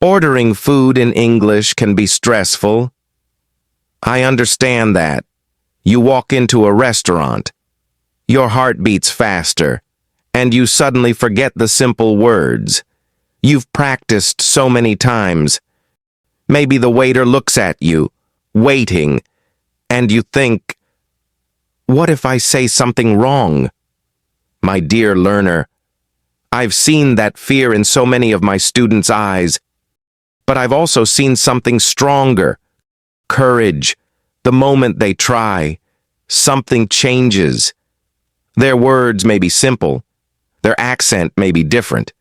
Ordering food in English can be stressful. I understand that. You walk into a restaurant. Your heart beats faster, and you suddenly forget the simple words. You've practiced so many times. Maybe the waiter looks at you, waiting, and you think, what if I say something wrong? My dear learner, I've seen that fear in so many of my students' eyes, but I've also seen something stronger. Courage. The moment they try, something changes. Their words may be simple, their accent may be different,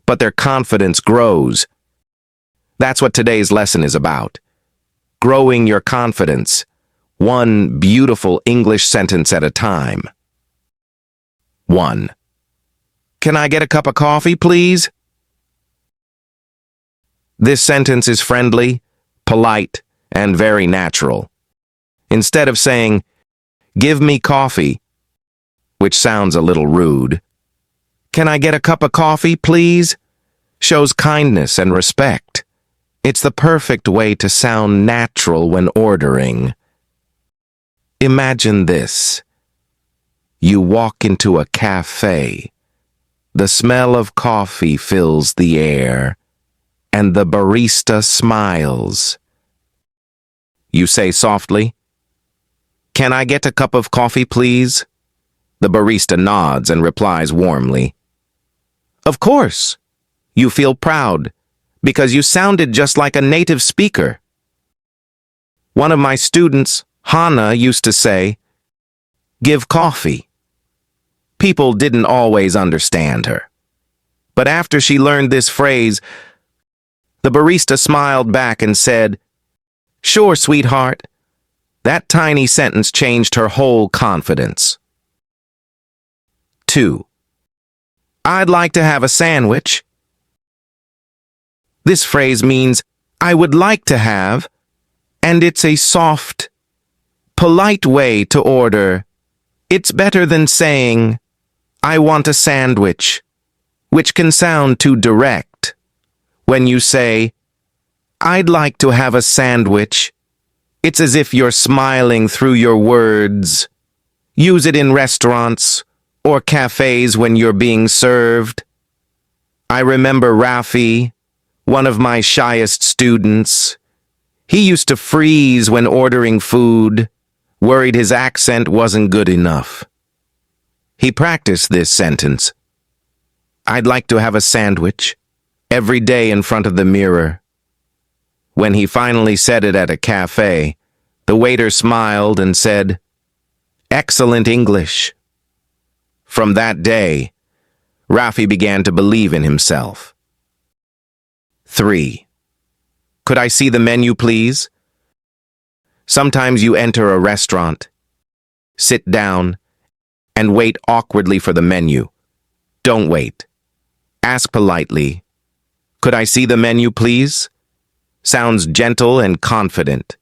but their confidence grows. That's what today's lesson is about. Growing your confidence, one beautiful English sentence at a time. 1. Can I get a cup of coffee, please? This sentence is friendly, polite, and very natural. Instead of saying, give me coffee, which sounds a little rude, can I get a cup of coffee, please? Shows kindness and respect. It's the perfect way to sound natural when ordering. Imagine this. You walk into a cafe. The smell of coffee fills the air, and the barista smiles. You say softly, can I get a cup of coffee, please? The barista nods and replies warmly, of course. You feel proud, because you sounded just like a native speaker. One of my students, Hannah, used to say, give coffee. People didn't always understand her. But after she learned this phrase, the barista smiled back and said, sure, sweetheart. That tiny sentence changed her whole confidence. 2. I'd like to have a sandwich. This phrase means, I would like to have, and it's a soft, polite way to order. It's better than saying, I want a sandwich, which can sound too direct. When you say, I'd like to have a sandwich, it's as if you're smiling through your words. Use it in restaurants or cafes when you're being served. I remember Rafi, one of my shyest students. He used to freeze when ordering food, worried his accent wasn't good enough. He practiced this sentence, I'd like to have a sandwich, every day in front of the mirror. When he finally said it at a cafe, the waiter smiled and said, excellent English. From that day, Rafi began to believe in himself. 3. Could I see the menu, please? Sometimes you enter a restaurant, sit down, and wait awkwardly for the menu. Don't wait. Ask politely, could I see the menu, please? Sounds gentle and confident.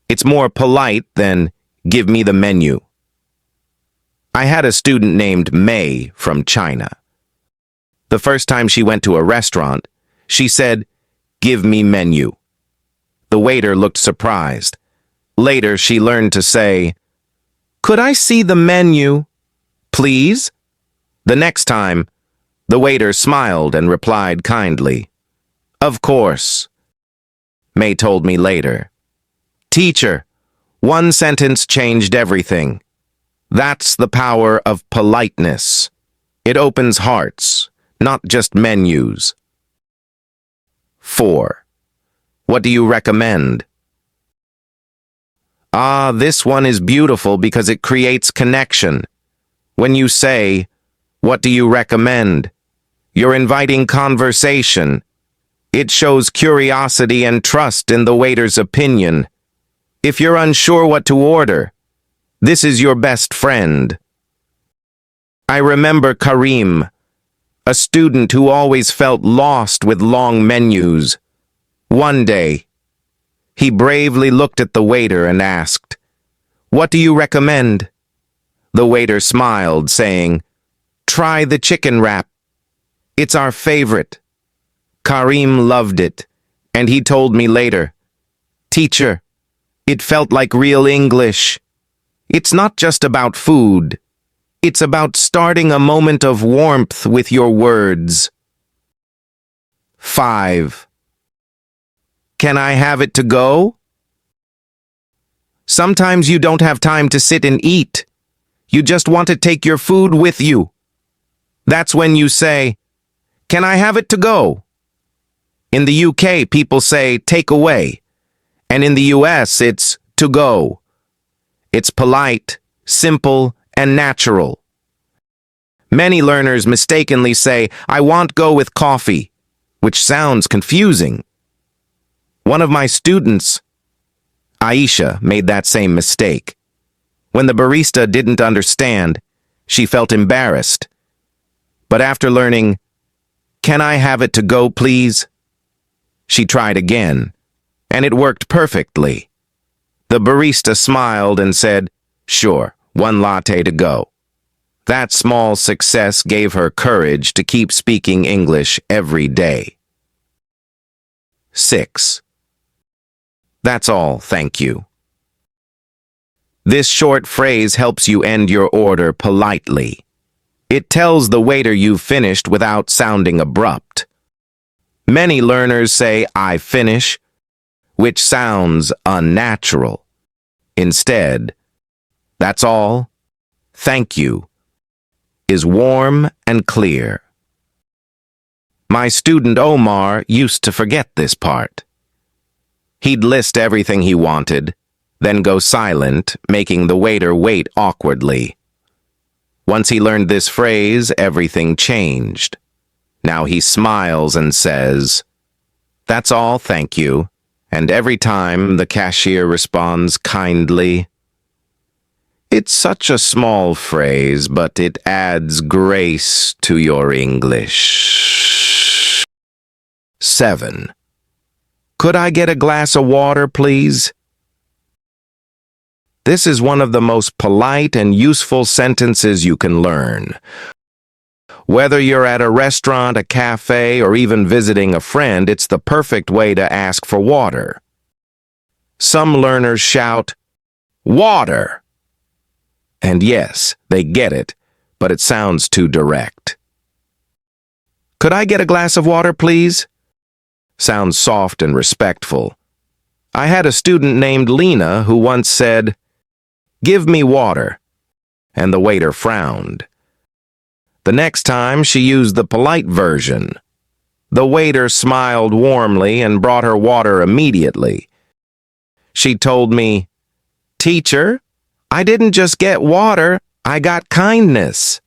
It's more polite than, give me the menu. I had a student named May from China. The first time she went to a restaurant, she said, give me menu. The waiter looked surprised. Later, she learned to say, could I see the menu, please? The next time, the waiter smiled and replied kindly, of course. May told me later, teacher, one sentence changed everything. That's the power of politeness. It opens hearts, not just menus. 4. What do you recommend? This one is beautiful because it creates connection. When you say, what do you recommend? You're inviting conversation. It shows curiosity and trust in the waiter's opinion. If you're unsure what to order, this is your best friend. I remember Karim, a student who always felt lost with long menus. One day, he bravely looked at the waiter and asked, what do you recommend? The waiter smiled, saying, try the chicken wrap. It's our favorite. Karim loved it, and he told me later, "Teacher, it felt like real English. It's not just about food. It's about starting a moment of warmth with your words." 5. Can I have it to go? Sometimes you don't have time to sit and eat. You just want to take your food with you. That's when you say, "Can I have it to go?" In the UK, people say take away, and in the US, it's to go. It's polite, simple, and natural. Many learners mistakenly say, "I want go with coffee," which sounds confusing. One of my students, Aisha, made that same mistake. When the barista didn't understand, she felt embarrassed. But after learning, "Can I have it to go, please?" she tried again, and it worked perfectly. The barista smiled and said, "Sure, 1 latte to go." That small success gave her courage to keep speaking English every day. 6. That's all, thank you. This short phrase helps you end your order politely. It tells the waiter you've finished without sounding abrupt. Many learners say, "I finish," which sounds unnatural. Instead, "That's all, thank you," is warm and clear. My student Omar used to forget this part. He'd list everything he wanted, then go silent, making the waiter wait awkwardly. Once he learned this phrase, everything changed. Now he smiles and says, "That's all, thank you," and every time the cashier responds kindly. It's such a small phrase, but it adds grace to your English. 7. Could I get a glass of water, please? This is one of the most polite and useful sentences you can learn. Whether you're at a restaurant, a cafe, or even visiting a friend, it's the perfect way to ask for water. Some learners shout, "Water!" And yes, they get it, but it sounds too direct. "Could I get a glass of water, please?" Sounds soft and respectful. I had a student named Lena who once said, "Give me water," and the waiter frowned. The next time she used the polite version. The waiter smiled warmly and brought her water immediately. She told me, "Teacher, I didn't just get water, I got kindness."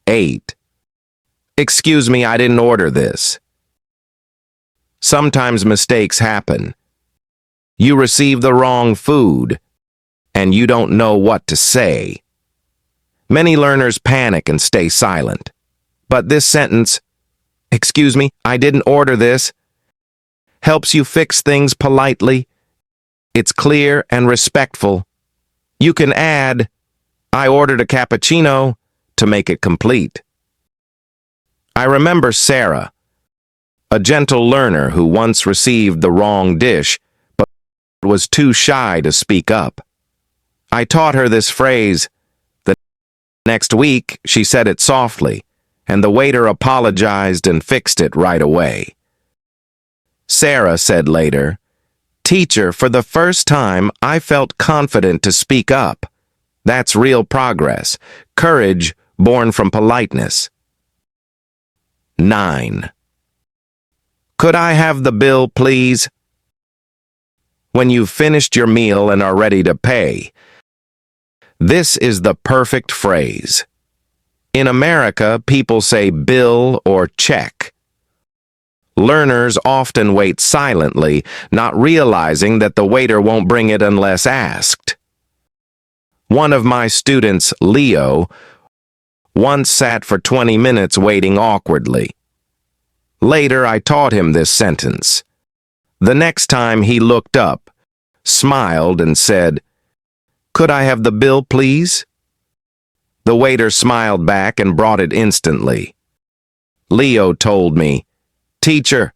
8. Excuse me, I didn't order this. Sometimes mistakes happen. You receive the wrong food, and you don't know what to say. Many learners panic and stay silent. But this sentence, "Excuse me, I didn't order this," helps you fix things politely. It's clear and respectful. You can add, "I ordered a cappuccino," to make it complete. I remember Sarah, a gentle learner who once received the wrong dish, but was too shy to speak up. I taught her this phrase. The next week, she said it softly, and the waiter apologized and fixed it right away. Sarah said later, "Teacher, for the first time, I felt confident to speak up. That's real progress, courage born from politeness." 9. Could I have the bill, please? When you've finished your meal and are ready to pay. This is the perfect phrase. In America, people say bill or check. Learners often wait silently, not realizing that the waiter won't bring it unless asked. One of my students, Leo, once sat for 20 minutes waiting awkwardly. Later, I taught him this sentence. The next time he looked up, smiled, and said, "Could I have the bill, please?" The waiter smiled back and brought it instantly. Leo told me, "Teacher,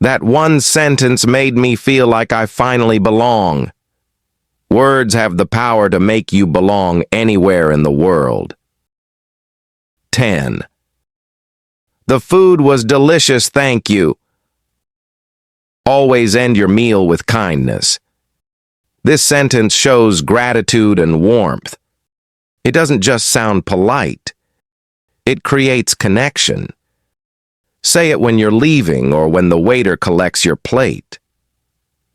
that one sentence made me feel like I finally belong." Words have the power to make you belong anywhere in the world. 10. The food was delicious, thank you. Always end your meal with kindness. This sentence shows gratitude and warmth. It doesn't just sound polite. It creates connection. Say it when you're leaving or when the waiter collects your plate.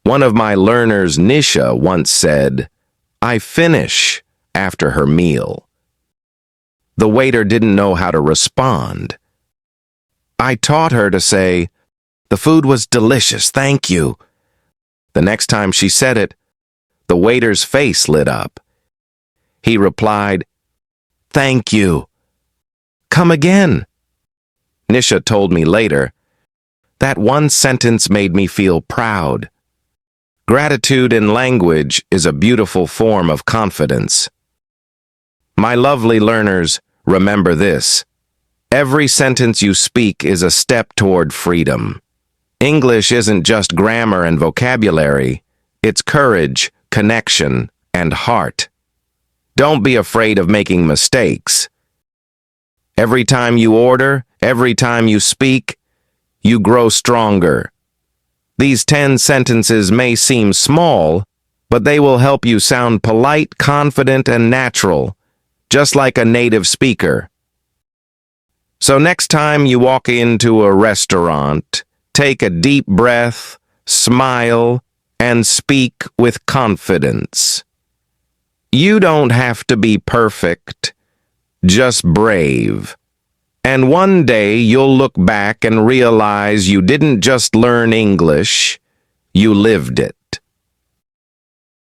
One of my learners, Nisha, once said, "I finish," after her meal. The waiter didn't know how to respond. I taught her to say, "The food was delicious, thank you." The next time she said it, the waiter's face lit up. He replied, "Thank you. Come again." Nisha told me later, "That one sentence made me feel proud." Gratitude in language is a beautiful form of confidence. My lovely learners, remember this. Every sentence you speak is a step toward freedom. English isn't just grammar and vocabulary. It's courage, connection, and heart. Don't be afraid of making mistakes. Every time you order, every time you speak, you grow stronger. These 10 sentences may seem small, but they will help you sound polite, confident, and natural, just like a native speaker. So next time you walk into a restaurant, take a deep breath, smile, and speak with confidence. You don't have to be perfect, just brave. And one day you'll look back and realize you didn't just learn English, you lived it.